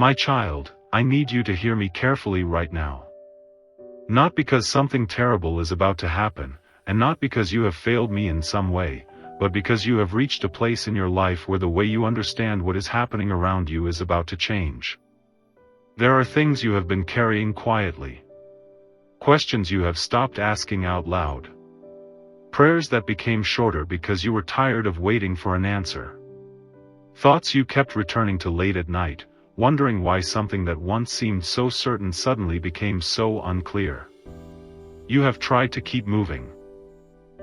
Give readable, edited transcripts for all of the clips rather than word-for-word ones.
My child, I need you to hear me carefully right now. Not because something terrible is about to happen, and not because you have failed me in some way, but because you have reached a place in your life where the way you understand what is happening around you is about to change. There are things you have been carrying quietly. Questions you have stopped asking out loud. Prayers that became shorter because you were tired of waiting for an answer. Thoughts you kept returning to late at night, wondering why something that once seemed so certain suddenly became so unclear. You have tried to keep moving.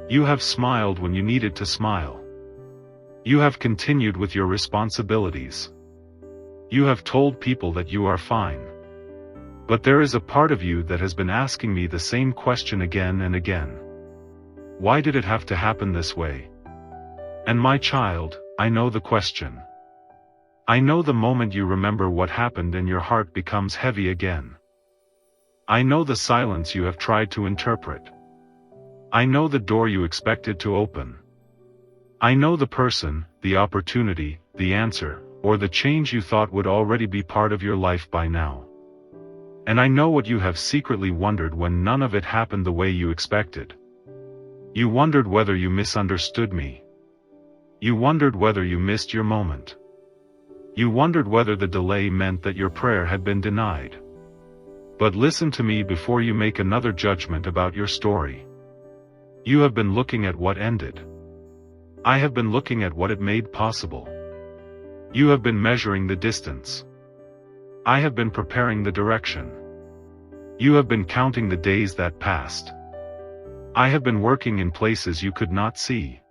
You have smiled when you needed to smile. You have continued with your responsibilities. You have told people that you are fine. But there is a part of you that has been asking me the same question again and again. Why did it have to happen this way? And my child, I know the question. I know the moment you remember what happened and your heart becomes heavy again. I know the silence you have tried to interpret. I know the door you expected to open. I know the person, the opportunity, the answer, or the change you thought would already be part of your life by now. And I know what you have secretly wondered when none of it happened the way you expected. You wondered whether you misunderstood me. You wondered whether you missed your moment. You wondered whether the delay meant that your prayer had been denied. But listen to me before you make another judgment about your story. You have been looking at what ended. I have been looking at what it made possible. You have been measuring the distance. I have been preparing the direction. You have been counting the days that passed. I have been working in places you could not see.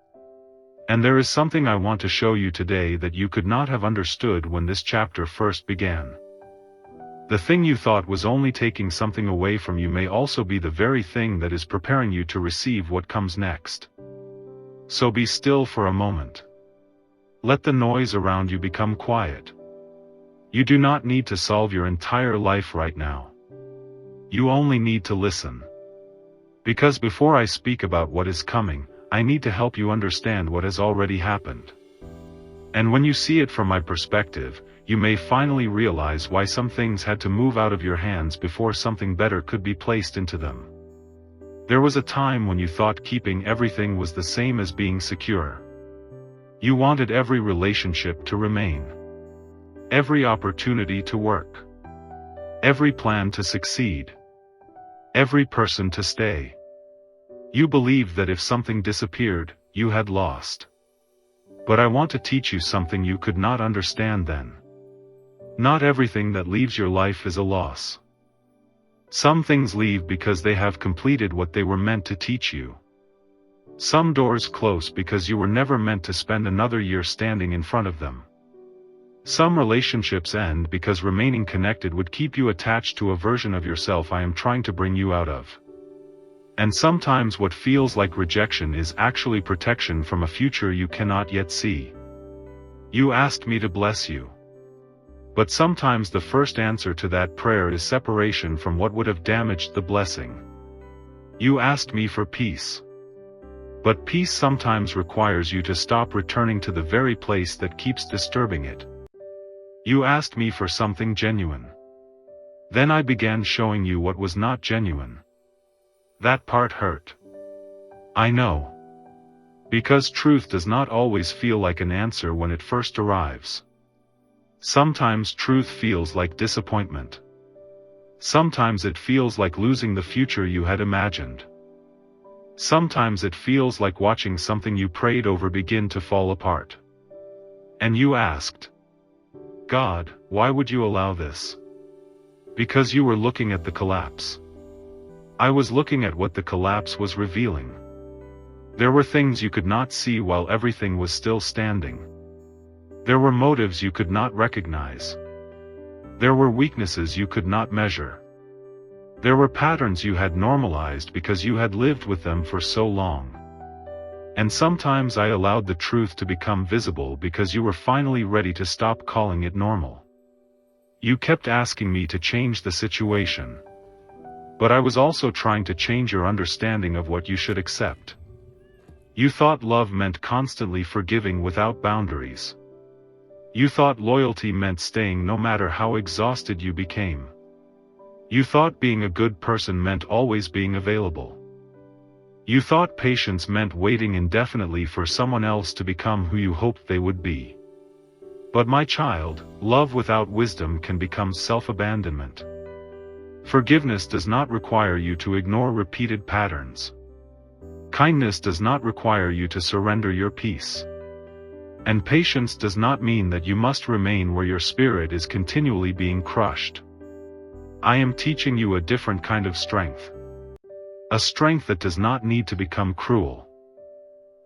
And there is something I want to show you today that you could not have understood when this chapter first began. The thing you thought was only taking something away from you may also be the very thing that is preparing you to receive what comes next. So be still for a moment. Let the noise around you become quiet. You do not need to solve your entire life right now. You only need to listen. Because before I speak about what is coming, I need to help you understand what has already happened. And when you see it from my perspective, you may finally realize why some things had to move out of your hands before something better could be placed into them. There was a time when you thought keeping everything was the same as being secure. You wanted every relationship to remain. Every opportunity to work. Every plan to succeed. Every person to stay. You believed that if something disappeared, you had lost. But I want to teach you something you could not understand then. Not everything that leaves your life is a loss. Some things leave because they have completed what they were meant to teach you. Some doors close because you were never meant to spend another year standing in front of them. Some relationships end because remaining connected would keep you attached to a version of yourself I am trying to bring you out of. And sometimes what feels like rejection is actually protection from a future you cannot yet see. You asked me to bless you. But sometimes the first answer to that prayer is separation from what would have damaged the blessing. You asked me for peace. But peace sometimes requires you to stop returning to the very place that keeps disturbing it. You asked me for something genuine. Then I began showing you what was not genuine. That part hurt. I know. Because truth does not always feel like an answer when it first arrives. Sometimes truth feels like disappointment. Sometimes it feels like losing the future you had imagined. Sometimes it feels like watching something you prayed over begin to fall apart. And you asked, God, why would you allow this? Because you were looking at the collapse. I was looking at what the collapse was revealing. There were things you could not see while everything was still standing. There were motives you could not recognize. There were weaknesses you could not measure. There were patterns you had normalized because you had lived with them for so long. And sometimes I allowed the truth to become visible because you were finally ready to stop calling it normal. You kept asking me to change the situation. But I was also trying to change your understanding of what you should accept. You thought love meant constantly forgiving without boundaries. You thought loyalty meant staying no matter how exhausted you became. You thought being a good person meant always being available. You thought patience meant waiting indefinitely for someone else to become who you hoped they would be. But my child, love without wisdom can become self-abandonment. Forgiveness does not require you to ignore repeated patterns. Kindness does not require you to surrender your peace. And patience does not mean that you must remain where your spirit is continually being crushed. I am teaching you a different kind of strength. A strength that does not need to become cruel.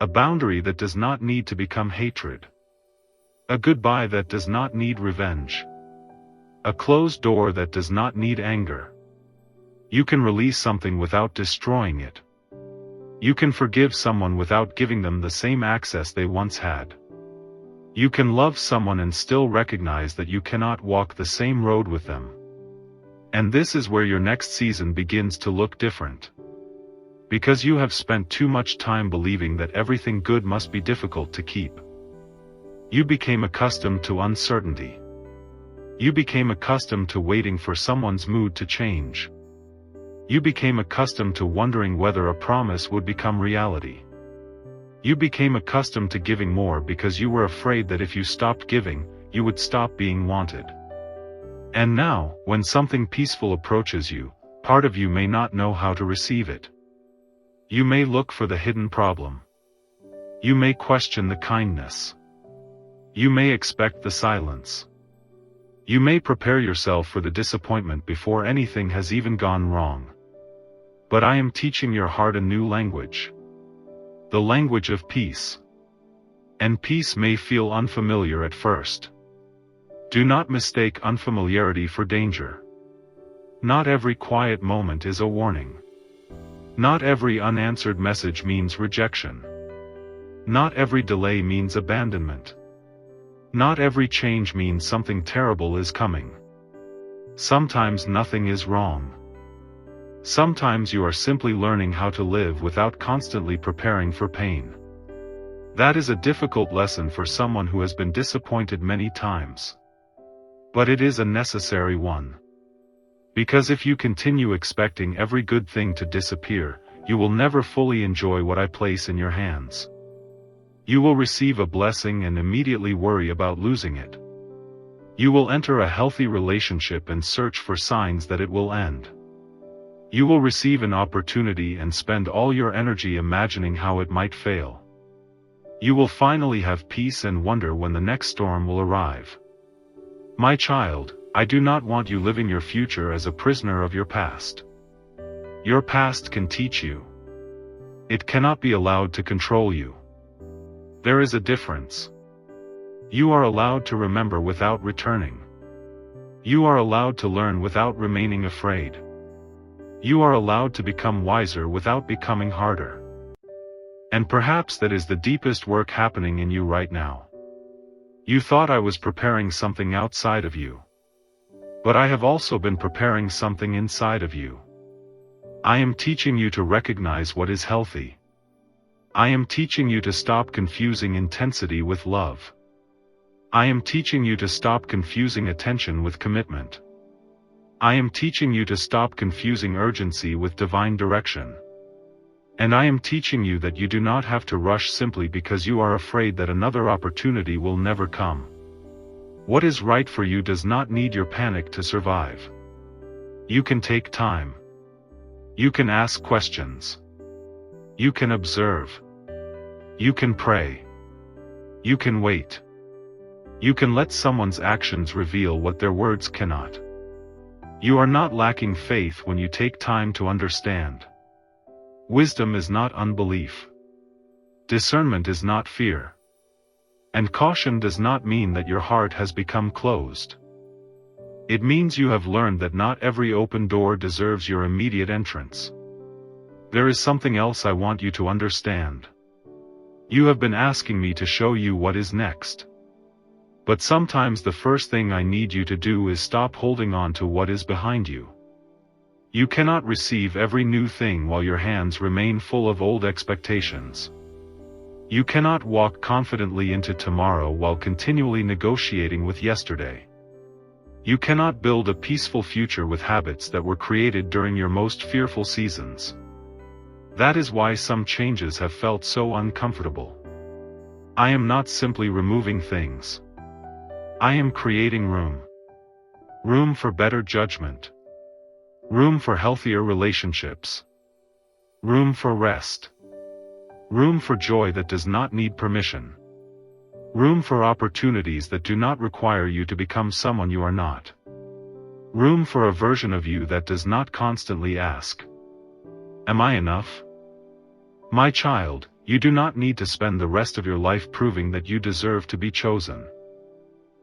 A boundary that does not need to become hatred. A goodbye that does not need revenge. A closed door that does not need anger. You can release something without destroying it. You can forgive someone without giving them the same access they once had. You can love someone and still recognize that you cannot walk the same road with them. And this is where your next season begins to look different. Because you have spent too much time believing that everything good must be difficult to keep. You became accustomed to uncertainty. You became accustomed to waiting for someone's mood to change. You became accustomed to wondering whether a promise would become reality. You became accustomed to giving more because you were afraid that if you stopped giving, you would stop being wanted. And now, when something peaceful approaches you, part of you may not know how to receive it. You may look for the hidden problem. You may question the kindness. You may expect the silence. You may prepare yourself for the disappointment before anything has even gone wrong. But I am teaching your heart a new language. The language of peace. And peace may feel unfamiliar at first. Do not mistake unfamiliarity for danger. Not every quiet moment is a warning. Not every unanswered message means rejection. Not every delay means abandonment. Not every change means something terrible is coming. Sometimes nothing is wrong. Sometimes you are simply learning how to live without constantly preparing for pain. That is a difficult lesson for someone who has been disappointed many times. But it is a necessary one. Because if you continue expecting every good thing to disappear, you will never fully enjoy what I place in your hands. You will receive a blessing and immediately worry about losing it. You will enter a healthy relationship and search for signs that it will end. You will receive an opportunity and spend all your energy imagining how it might fail. You will finally have peace and wonder when the next storm will arrive. My child, I do not want you living your future as a prisoner of your past. Your past can teach you. It cannot be allowed to control you. There is a difference. You are allowed to remember without returning. You are allowed to learn without remaining afraid. You are allowed to become wiser without becoming harder. And perhaps that is the deepest work happening in you right now. You thought I was preparing something outside of you. But I have also been preparing something inside of you. I am teaching you to recognize what is healthy. I am teaching you to stop confusing intensity with love. I am teaching you to stop confusing attention with commitment. I am teaching you to stop confusing urgency with divine direction. And I am teaching you that you do not have to rush simply because you are afraid that another opportunity will never come. What is right for you does not need your panic to survive. You can take time. You can ask questions. You can observe. You can pray. You can wait. You can let someone's actions reveal what their words cannot. You are not lacking faith when you take time to understand. Wisdom is not unbelief. Discernment is not fear. And caution does not mean that your heart has become closed. It means you have learned that not every open door deserves your immediate entrance. There is something else I want you to understand. You have been asking me to show you what is next. But sometimes the first thing I need you to do is stop holding on to what is behind you. You cannot receive every new thing while your hands remain full of old expectations. You cannot walk confidently into tomorrow while continually negotiating with yesterday. You cannot build a peaceful future with habits that were created during your most fearful seasons. That is why some changes have felt so uncomfortable. I am not simply removing things. I am creating room. Room for better judgment. Room for healthier relationships. Room for rest. Room for joy that does not need permission. Room for opportunities that do not require you to become someone you are not. Room for a version of you that does not constantly ask, "Am I enough?" My child, you do not need to spend the rest of your life proving that you deserve to be chosen.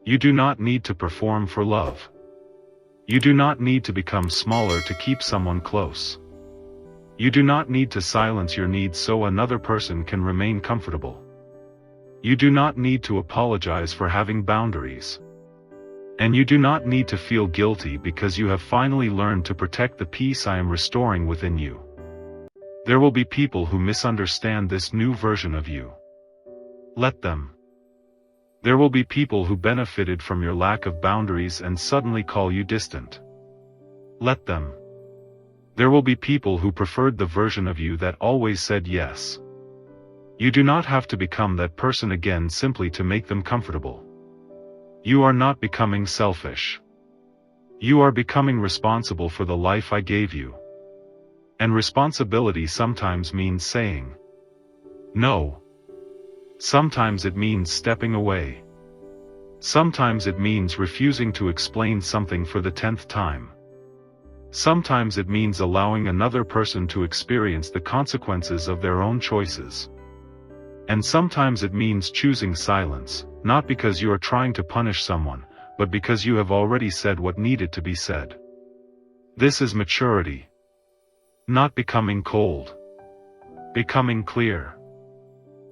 You do not need to perform for love. You do not need to become smaller to keep someone close. You do not need to silence your needs so another person can remain comfortable. You do not need to apologize for having boundaries. And you do not need to feel guilty because you have finally learned to protect the peace I am restoring within you. There will be people who misunderstand this new version of you. Let them. There will be people who benefited from your lack of boundaries and suddenly call you distant. Let them. There will be people who preferred the version of you that always said yes. You do not have to become that person again simply to make them comfortable. You are not becoming selfish. You are becoming responsible for the life I gave you. And responsibility sometimes means saying no. Sometimes it means stepping away. Sometimes it means refusing to explain something for the 10th time. Sometimes it means allowing another person to experience the consequences of their own choices. And sometimes it means choosing silence, not because you are trying to punish someone, but because you have already said what needed to be said. This is maturity. Not becoming cold. Becoming clear.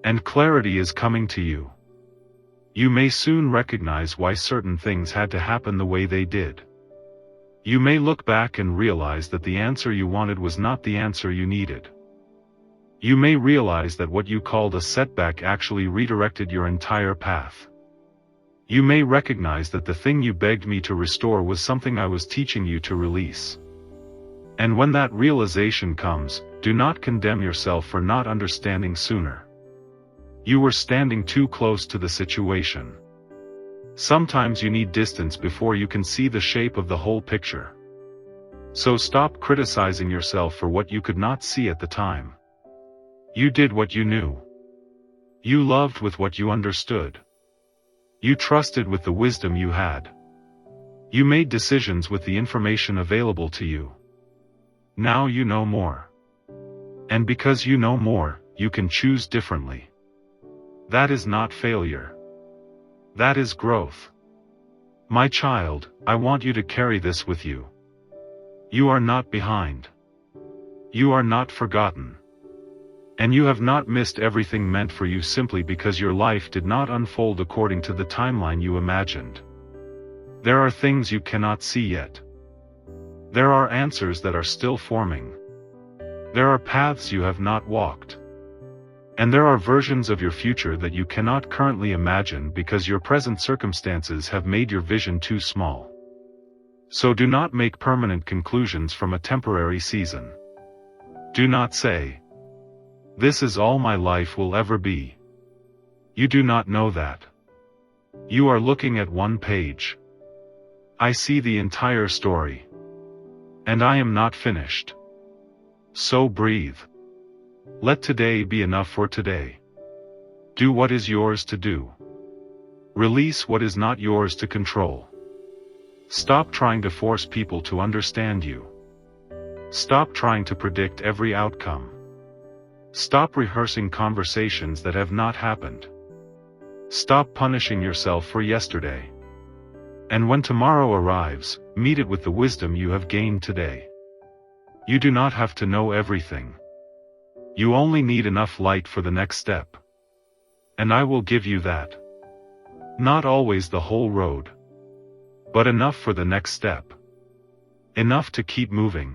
And clarity is coming to you. You may soon recognize why certain things had to happen the way they did. You may look back and realize that the answer you wanted was not the answer you needed. You may realize that what you called a setback actually redirected your entire path. You may recognize that the thing you begged me to restore was something I was teaching you to release. And when that realization comes, do not condemn yourself for not understanding sooner. You were standing too close to the situation. Sometimes you need distance before you can see the shape of the whole picture. So stop criticizing yourself for what you could not see at the time. You did what you knew. You loved with what you understood. You trusted with the wisdom you had. You made decisions with the information available to you. Now you know more. And because you know more, you can choose differently. That is not failure. That is growth. My child, I want you to carry this with you. You are not behind. You are not forgotten. And you have not missed everything meant for you simply because your life did not unfold according to the timeline you imagined. There are things you cannot see yet. There are answers that are still forming. There are paths you have not walked. And there are versions of your future that you cannot currently imagine because your present circumstances have made your vision too small. So do not make permanent conclusions from a temporary season. Do not say, "This is all my life will ever be." You do not know that. You are looking at one page. I see the entire story. And I am not finished. So breathe. Let today be enough for today. Do what is yours to do. Release what is not yours to control. Stop trying to force people to understand you. Stop trying to predict every outcome. Stop rehearsing conversations that have not happened. Stop punishing yourself for yesterday. And when tomorrow arrives, meet it with the wisdom you have gained today. You do not have to know everything. You only need enough light for the next step. And I will give you that. Not always the whole road. But enough for the next step. Enough to keep moving.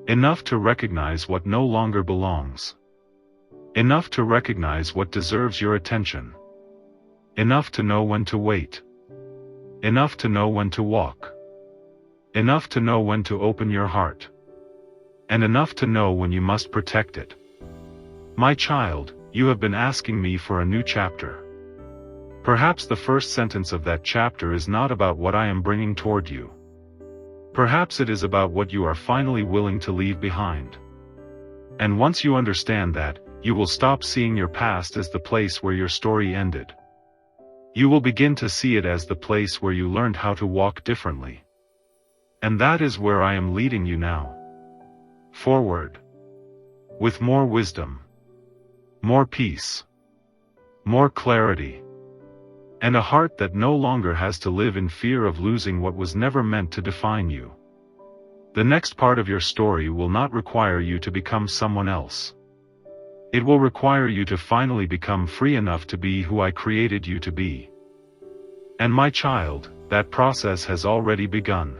Enough to recognize what no longer belongs. Enough to recognize what deserves your attention. Enough to know when to wait. Enough to know when to walk. Enough to know when to open your heart. And enough to know when you must protect it. My child, you have been asking me for a new chapter. Perhaps the first sentence of that chapter is not about what I am bringing toward you. Perhaps it is about what you are finally willing to leave behind. And once you understand that, you will stop seeing your past as the place where your story ended. You will begin to see it as the place where you learned how to walk differently. And that is where I am leading you now. Forward. With more wisdom. More peace. More clarity. And a heart that no longer has to live in fear of losing what was never meant to define you. The next part of your story will not require you to become someone else. It will require you to finally become free enough to be who I created you to be. And my child, that process has already begun.